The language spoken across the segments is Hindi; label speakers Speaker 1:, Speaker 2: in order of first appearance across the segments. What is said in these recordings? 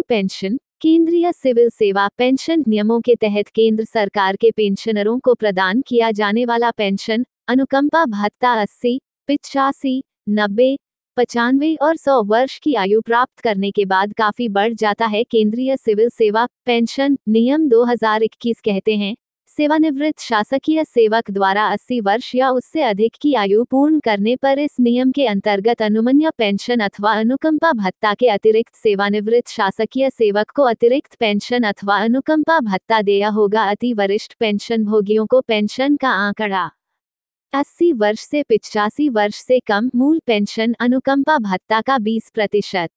Speaker 1: पेंशन। केंद्रीय सिविल सेवा पेंशन नियमों के तहत केंद्र सरकार के पेंशनरों को प्रदान किया जाने वाला पेंशन अनुकंपा भत्ता 80, 85, 90, 95 और 100 वर्ष की आयु प्राप्त करने के बाद काफी बढ़ जाता है। केंद्रीय सिविल सेवा पेंशन नियम 2021 कहते हैं, सेवानिवृत्त शासकीय सेवक द्वारा 80 वर्ष या उससे अधिक की आयु पूर्ण करने पर इस नियम के अंतर्गत अनुमन्य पेंशन अथवा अनुकंपा भत्ता के अतिरिक्त सेवानिवृत्त शासकीय सेवक को अतिरिक्त पेंशन अथवा अनुकंपा भत्ता देया होगा। अति वरिष्ठ पेंशन भोगियों को पेंशन का आंकड़ा 80 वर्ष से 85 वर्ष से कम मूल पेंशन अनुकंपा भत्ता का 20%,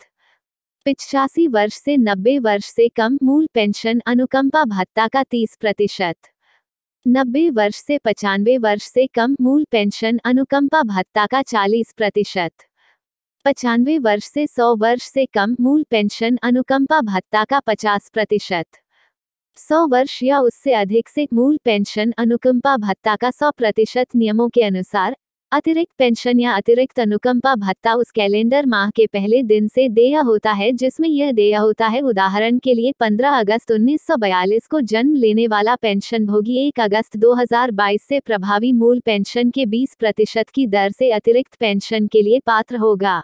Speaker 1: 85 वर्ष से 90 वर्ष से कम मूल पेंशन अनुकंपा भत्ता का 30%, 90 वर्ष से 95 वर्ष से कम मूल पेंशन अनुकंपा भत्ता का 40%, 95 वर्ष से 100 वर्ष से कम मूल पेंशन अनुकंपा भत्ता का 50%, 100 वर्ष या उससे अधिक से मूल पेंशन अनुकंपा भत्ता का 100%। नियमों के अनुसार अतिरिक्त पेंशन या अतिरिक्त अनुकंपा भत्ता उस कैलेंडर माह के पहले दिन से देय होता है जिसमें यह देय होता है। उदाहरण के लिए 15 अगस्त 1942 को जन्म लेने वाला पेंशन भोगी 1 अगस्त 2022 से प्रभावी मूल पेंशन के 20% की दर से अतिरिक्त पेंशन के लिए पात्र होगा।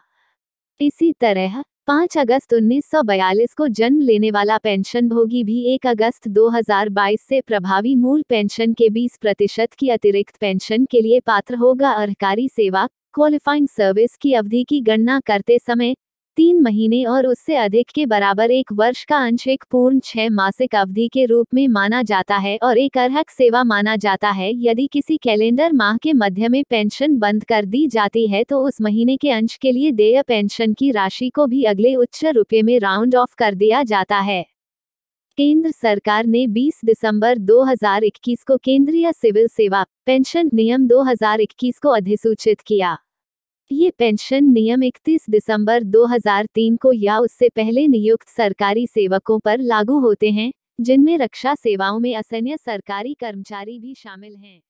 Speaker 1: इसी तरह 5 अगस्त 1942 को जन्म लेने वाला पेंशन भोगी भी 1 अगस्त 2022 से प्रभावी मूल पेंशन के 20% की अतिरिक्त पेंशन के लिए पात्र होगा। सरकारी सेवा क्वालिफाइंग सर्विस की अवधि की गणना करते समय 3 महीने और उससे अधिक के बराबर 1 वर्ष का अंश एक पूर्ण 6 मासिक अवधि के रूप में माना जाता है और एक अर्हक सेवा माना जाता है। यदि किसी कैलेंडर माह के मध्य में पेंशन बंद कर दी जाती है तो उस महीने के अंश के लिए देय पेंशन की राशि को भी अगले उच्च रुपये में राउंड ऑफ कर दिया जाता है। केंद्र सरकार ने 20 दिसंबर 2021 को केंद्रीय सिविल सेवा पेंशन नियम 2021 को अधिसूचित किया। ये पेंशन नियम 31 दिसंबर 2003 को या उससे पहले नियुक्त सरकारी सेवकों पर लागू होते हैं, जिनमें रक्षा सेवाओं में असैन्य सरकारी कर्मचारी भी शामिल हैं।